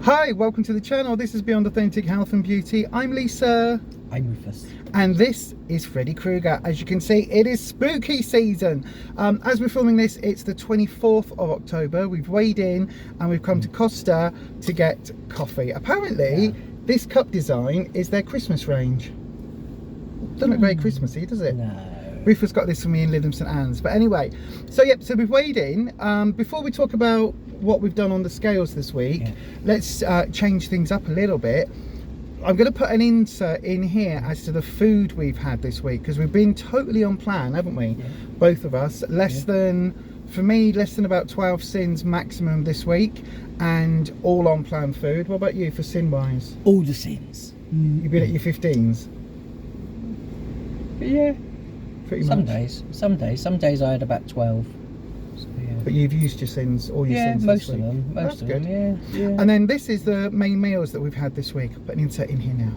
Hi, welcome to the channel. This is Beyond Authentic Health and Beauty. I'm Lisa. I'm Ruffus. And this is Freddy Krueger. As you can see, it is spooky season. As we're filming this, it's the 24th of October. We've weighed in and we've come to Costa to get coffee. Apparently, this cup design is their Christmas range. Doesn't look very Christmassy, does it? No. Rufus got this for me in Lytham St Anne's. But anyway, so we've weighed in. Before we talk about what we've done on the scales this week, let's change things up a little bit. I'm going to put an insert in here as to the food we've had this week, because we've been totally on plan, haven't we? Both of us. For me, less than about 12 sins maximum this week, and all on plan food. What about you for sin wise? All the sins. You've been at your 15s? Yeah. Pretty Some much. days. Some days I had about 12. So, yeah. But you've used your sins, all your sins most this of week. them. Most That's of good. them, yeah. And then this is the main meals that we've had this week. I'll put an insert in here now.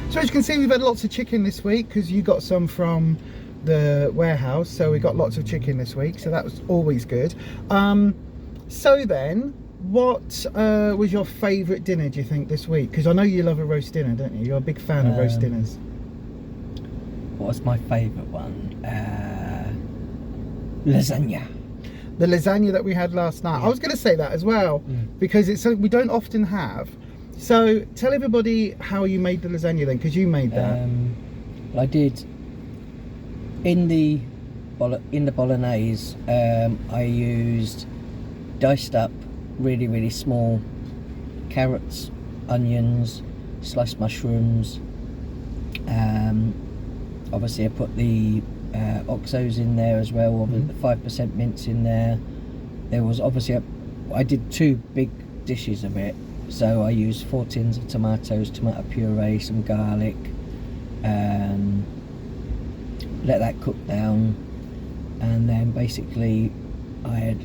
So as you can see, we've had lots of chicken this week because you got some from the warehouse, so we got lots of chicken this week, so that was always good. So then, what was your favourite dinner, do you think, this week? Because I know you love a roast dinner, don't you? You're a big fan of roast dinners. What was my favourite one? Lasagna. The lasagna that we had last night. I was going to say that as well, because it's something we don't often have. So tell everybody how you made the lasagna then, because you made that. I did in the bolognese. I used diced up really small carrots, onions, sliced mushrooms. Obviously I put the oxos in there as well, the 5% mince in there. There was obviously I did 2 big dishes of it. So I used 4 tins of tomatoes, tomato puree, some garlic, let that cook down, and then basically I had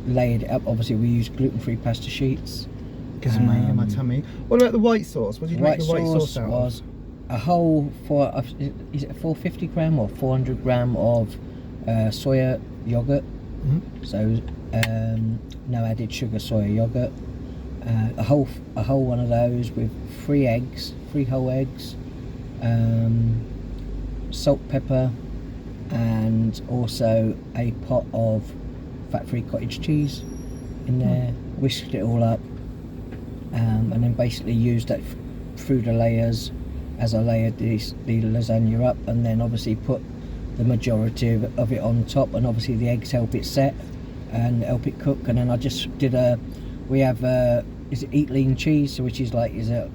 laid it up. Obviously we used gluten-free pasta sheets. Because of my tummy. What about the white sauce? What did you make the white sauce out of? Was a whole, is it 450 gram or 400 gram of soya yogurt. So no added sugar, soya yogurt. A whole one of those with 3 whole eggs, salt, pepper, and also a pot of fat-free cottage cheese in there. Whisked it all up, and then basically used that through the layers as I layered the lasagna up, and then obviously put the majority of it on top, and obviously the eggs help it set and help it cook. And then I just did we have is it Eat Lean cheese, which is a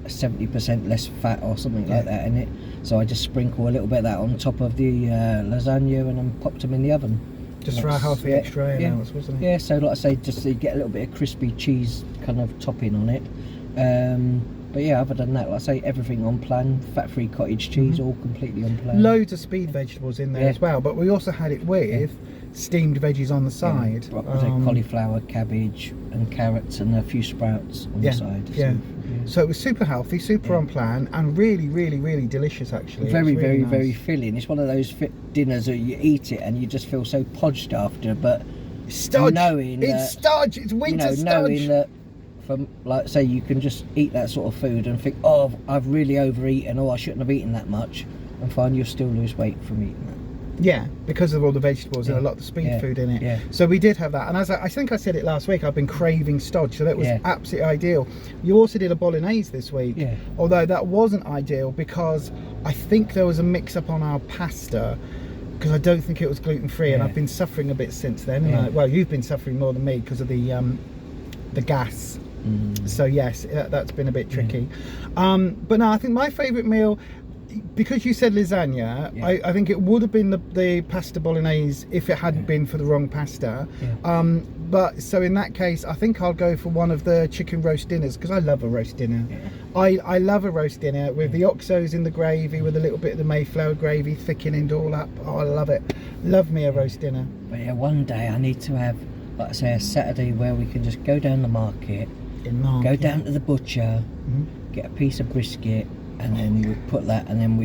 70% less fat or something like that in it. So I just sprinkle a little bit of that on top of the lasagna, and then popped them in the oven. Just for half the extra ounce, wasn't it? Yeah, so like I say, just so you get a little bit of crispy cheese kind of topping on it. But yeah, other than that, like I say, everything on plan. Fat-free cottage cheese, all completely on plan. Loads of speed vegetables in there as well, but we also had it with steamed veggies on the side. Cauliflower, cabbage and carrots, and a few sprouts on the side. So it was super healthy, super on plan, and really delicious actually. Very filling. It's one of those dinners that you eat it and you just feel so podged after, but stodge. It's stodge, it's winter stodge. Knowing that from, like say, you can just eat that sort of food and think, oh, I've really overeaten, or I shouldn't have eaten that much, and find you'll still lose weight from eating that. Yeah, because of all the vegetables and a lot of speed food in it. So we did have that, and as I think I said it last week, I've been craving stodge, so that was absolutely ideal. You also did a bolognese this week, although that wasn't ideal because I think there was a mix-up on our pasta, because I don't think it was gluten-free, and I've been suffering a bit since then. And well, you've been suffering more than me because of the gas. So yes, that's been a bit tricky. But no, I think my favourite meal because you said lasagna, Yeah. I think it would have been the pasta bolognese if it hadn't been for the wrong pasta. Yeah. But so in that case, I think I'll go for one of the chicken roast dinners, because I love a roast dinner. Yeah. I love a roast dinner with the oxos in the gravy, with a little bit of the Mayflower gravy thickening it all up. Oh, I love it. Love me a roast dinner. But yeah, one day I need to have, like I say, a Saturday where we can just go down the market, go down to the butcher, get a piece of brisket, and then we put that, and then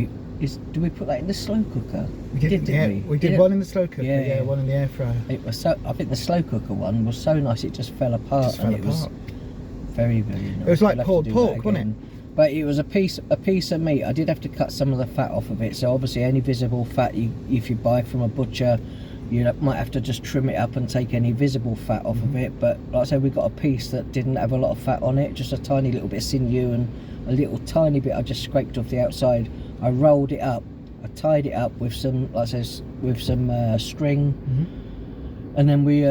do we put that in the slow cooker? We did, we did one in the slow cooker, Yeah. one in the air fryer. It was so. I think the slow cooker one was so nice, it just fell apart. It was very, very nice. It was like We'll have pulled to do pork, that wasn't again. But it was a piece of meat. I did have to cut some of the fat off of it. So obviously, any visible fat if you buy from a butcher, you might have to just trim it up and take any visible fat off of it. But like I said, we got a piece that didn't have a lot of fat on it, just a tiny little bit of sinew and a little tiny bit I just scraped off the outside. I rolled it up, I tied it up with some, like I said, with some string, and then we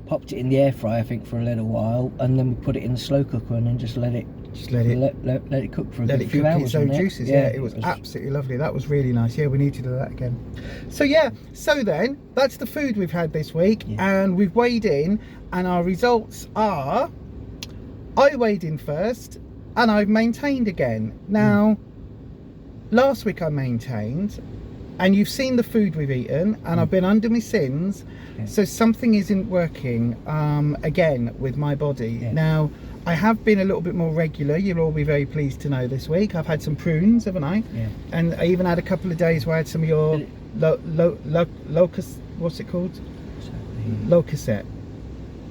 popped it in the air fryer, I think, for a little while, and then we put it in the slow cooker and then just let it cook for a few hours. Its own juices. Yeah, it was absolutely lovely. That was really nice. Yeah, we need to do that again. So yeah, so then that's the food we've had this week, and we've weighed in, and our results are: I weighed in first, and I've maintained again. Now, last week I maintained, and you've seen the food we've eaten, and I've been under my sins, so something isn't working again with my body. Now, I have been a little bit more regular. You'll all be very pleased to know this week. I've had some prunes, haven't I? Yeah. And I even had a couple of days where I had some of your locust, what's it called? Locusette.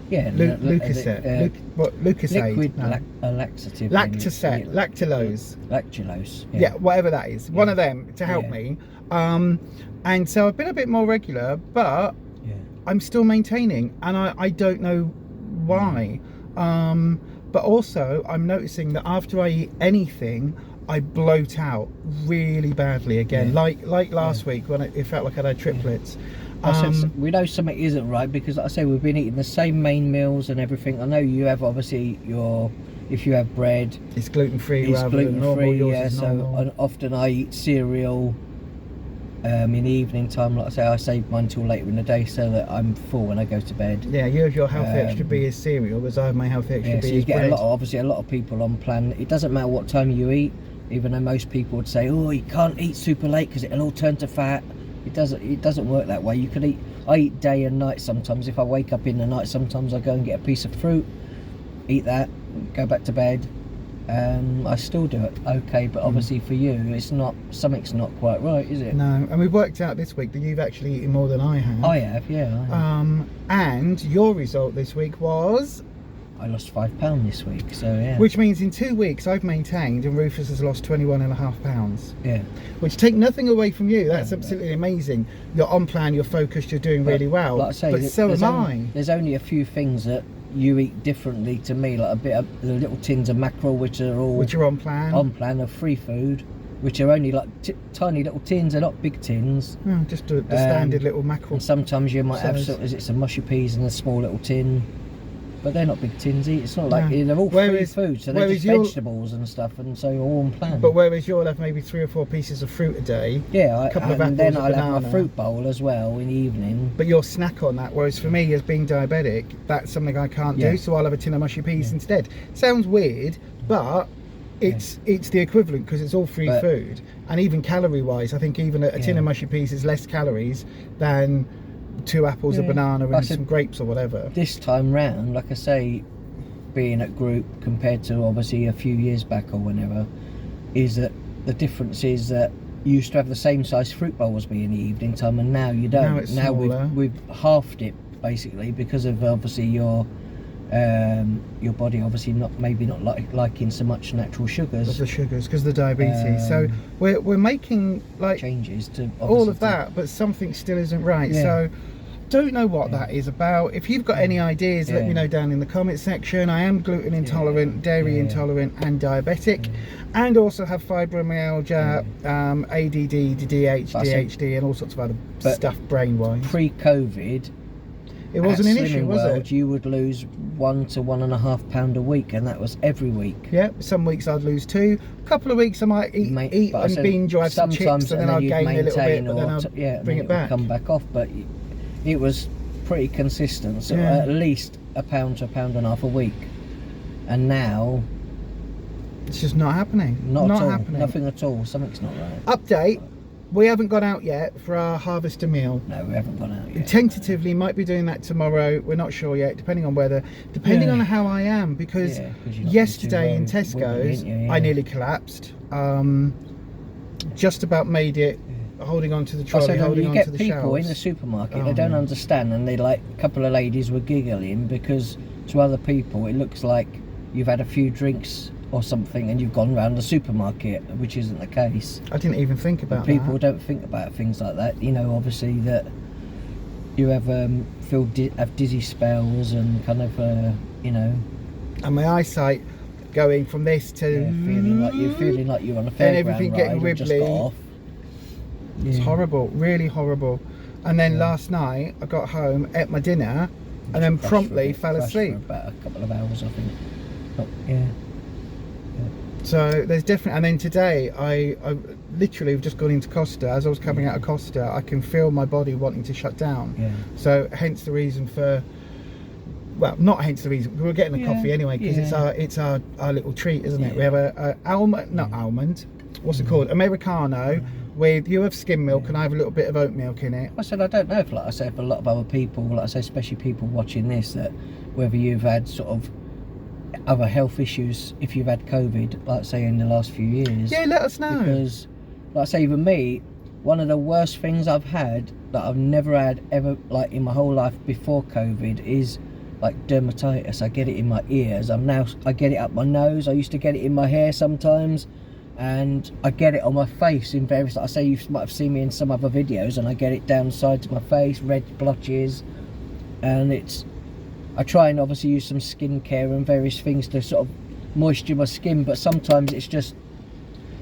Yeah, Lucasette. Lucasade. Liquid laxative. Lactosette. Lactulose. Lactulose. Yeah, whatever that is. One of them to help me. And so I've been a bit more regular, but I'm still maintaining, and I don't know why. But also I'm noticing that after I eat anything, I bloat out really badly again, like last week when it felt like I had triplets. We know something isn't right, because like I say, we've been eating the same main meals and everything. I know you have, obviously, if you have bread, it's gluten-free. It's gluten-free, yeah. So often I eat cereal in the evening time. Like I save mine till later in the day so that I'm full when I go to bed. Yeah, you have your healthy extra B as cereal, whereas I have my healthy extra B so you as get bread. a lot of people on plan. It doesn't matter what time you eat, even though most people would say, oh, you can't eat super late because it'll all turn to fat. It doesn't work that way. You can eat. I eat day and night sometimes. If I wake up in the night, sometimes I go and get a piece of fruit, eat that, go back to bed. I still do it okay, but obviously for you, something's not quite right, is it? No, and we've worked out this week that you've actually eaten more than I have. I have, yeah. I have. And your result this week was? I lost £5 this week, so yeah. Which means in 2 weeks I've maintained, and Ruffus has lost 21.5 pounds. Yeah. Which, take nothing away from you, that's absolutely amazing. You're on plan, you're focused, you're doing really well. Like I say, but so am I. There's only a few things that you eat differently to me, like a bit of the little tins of mackerel, which are on plan. On plan of free food, which are only like tiny little tins, they're not big tins. Oh, just the standard little mackerel. And sometimes you might have some mushy peas in a small little tin, but they're not big tins. It's not like they're all free food, so they're just vegetables and stuff, and so you're all on plan. But whereas you'll have maybe 3 or 4 pieces of fruit a day, a couple of apples, and then I'll banana. have my fruit bowl as well in the evening. But you'll snack on that, whereas for me, as being diabetic, that's something I can't do, so I'll have a tin of mushy peas instead. Sounds weird, but it's the equivalent, because it's all free food, and even calorie wise, I think even a tin of mushy peas is less calories than 2 apples, a banana, and some grapes or whatever. This time round, like I say, being at group compared to obviously a few years back or whenever, is that the difference is that you used to have the same size fruit bowl as me in the evening time, and now you don't. Now it's smaller. We've halved it basically, because of obviously your body obviously not liking so much natural sugars. Of the sugars, because of the diabetes. So we're making like changes to all of that, but something still isn't right. So don't know what that is about. If you've got any ideas, let me know down in the comment section. I am gluten intolerant, dairy intolerant, and diabetic, and also have fibromyalgia, ADD, ADHD, and all sorts of other stuff brain wise. Pre-COVID, it wasn't an issue, Slimming was World, it? you would lose £1 to £1.5 a week, and that was every week. Yeah, some weeks I'd lose 2. A couple of weeks I might eat and binge or have some chips, and then I'd gain a little bit, but then I'd bring it back. Come back off, but it was pretty consistent, so at least £1 to £1.5 a week. And now it's just not happening. Not at all. Happening. Nothing at all. Something's not right. Update: we haven't gone out yet for our harvester meal. No, we haven't gone out yet. Tentatively, might be doing that tomorrow. We're not sure yet, depending on weather, depending on how I am. Because yesterday in Tesco's, I nearly collapsed. Just about made it. Holding on to the trolley, holding on to the shelves. You get people in the supermarket, they don't understand, and they a couple of ladies were giggling because to other people it looks like you've had a few drinks or something and you've gone around the supermarket, which isn't the case. I didn't even think about that. People don't think about things like that. You know, obviously that you have have dizzy spells and kind of you know. And my eyesight going from this to feeling like you're on a fairground and everything getting wibbly. Just got off. It's horrible, really horrible. And then last night I got home, ate my dinner, and then promptly fell asleep. For about a couple of hours, I think. But, So there's different. And then today I literally have just gone into Costa. As I was coming out of Costa, I can feel my body wanting to shut down. So hence the reason for. Well, not hence the reason. We're getting a coffee anyway because it's our little treat, isn't it? We have a almond. What's it called? Americano. With you have skim milk and I have a little bit of oat milk in it. I said I don't know if, like I said, for a lot of other people, like I say, especially people watching this, that whether you've had sort of other health issues, if you've had COVID, like I say, in the last few years. Yeah, let us know. Because, like I say, even me, one of the worst things I've had that I've never had ever, like in my whole life before COVID, is like dermatitis. I get it in my ears. I get it up my nose. I used to get it in my hair sometimes. And I get it on my face in various, like I say, you might have seen me in some other videos, and I get it down the sides of my face, red blotches, and I try and obviously use some skincare and various things to sort of moisture my skin, but sometimes it's just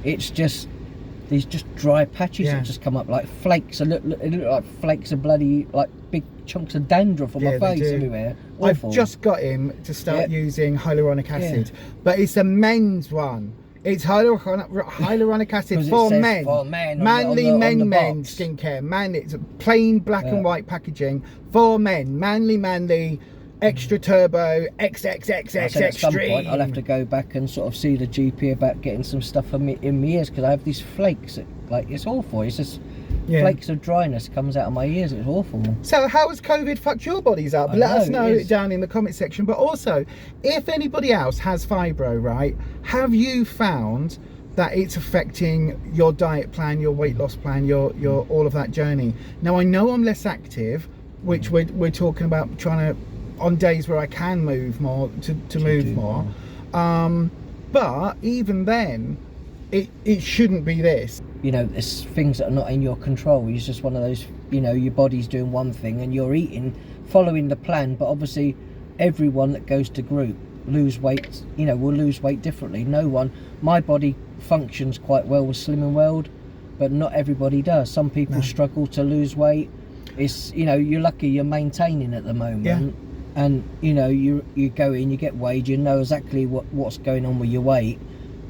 these just dry patches that just come up like flakes. It look like flakes of bloody, like big chunks of dandruff on my face everywhere. Awful. I've just got him to start using hyaluronic acid, but it's a men's one. It's hyaluronic acid for men. Manly men skincare. It's plain black and white packaging for men. Manly, extra turbo, XXXX extreme. At some point I'll have to go back and sort of see the GP about getting some stuff in my ears, because I have these flakes. It's awful. It's just flakes of dryness comes out of my ears. It's awful. So how has COVID fucked your bodies up? Let us know it down in the comment section. But also, if anybody else has fibro, right, have you found that it's affecting your diet plan, your weight loss plan, your all of that journey? Now I know I'm less active, which we're talking about trying to, on days where I can move more, to move more. But even then, it shouldn't be this. You know, there's things that are not in your control. It's just one of those, you know, your body's doing one thing and you're eating, following the plan, but obviously everyone that goes to group lose weight, you know, will lose weight differently. My body functions quite well with Slimming World, but not everybody does. Some people struggle to lose weight. It's, you know, you're lucky you're maintaining at the moment. And you know, you go in, you get weighed, you know exactly what's going on with your weight,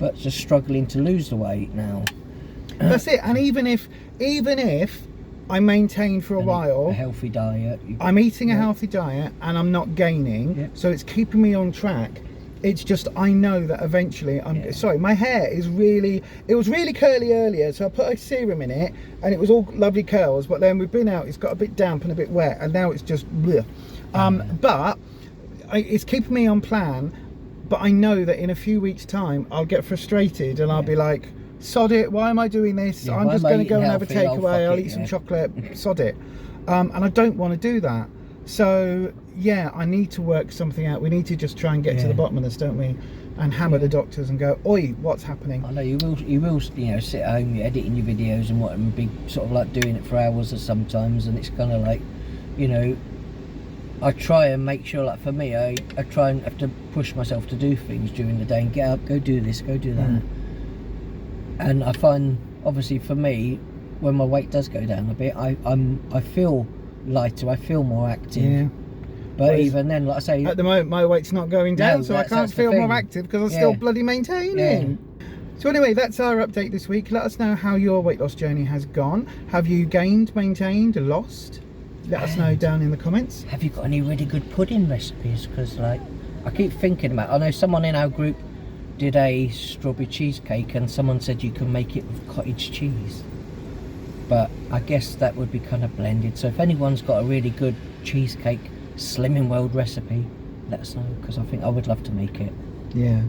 but just struggling to lose the weight now. That's it. And even if I maintain for a while a healthy diet, I'm eating a healthy diet and I'm not gaining, so it's keeping me on track. It's just, I know that eventually sorry, my hair is it was really curly earlier, so I put a serum in it and it was all lovely curls, but then we've been out, it's got a bit damp and a bit wet, and now it's just bleh. But it's keeping me on plan. But I know that in a few weeks' time I'll get frustrated and I'll be like, sod it, why am I doing this? I'm just going to go and have a takeaway, I'll eat some chocolate, sod it. And I don't want to do that. So yeah, I need to work something out. We need to just try and get to the bottom of this, don't we? And hammer the doctors and go, oi, what's happening? I know you will, you know, sit at home, you're editing your videos and what, and be sort of like doing it for hours or sometimes, and it's kind of like, you know, I try and make sure, like for me, I try and have to push myself to do things during the day and get up, go do this, go do that. And I find, obviously for me, when my weight does go down a bit, I feel lighter, I feel more active. But even then, like I say, at the moment my weight's not going down, No, so I can't that's the feel more thing. active because I'm Yeah. still bloody maintaining. So anyway, that's our update this week. Let us know how your weight loss journey has gone. Have you gained, maintained, lost? Let us know down in the comments. have you got any really good pudding recipes? Because like, I keep thinking about, I know someone in our group did a strawberry cheesecake and someone said you can make it with cottage cheese. But I guess that would be kind of blended. So if anyone's got a really good cheesecake Slimming World recipe, let us know, because I think I would love to make it. Yeah.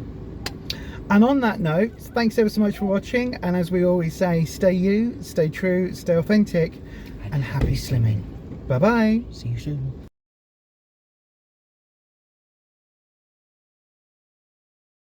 And on that note, thanks ever so much for watching. And as we always say, stay you, stay true, stay authentic, and happy slimming. Bye-bye. See you soon.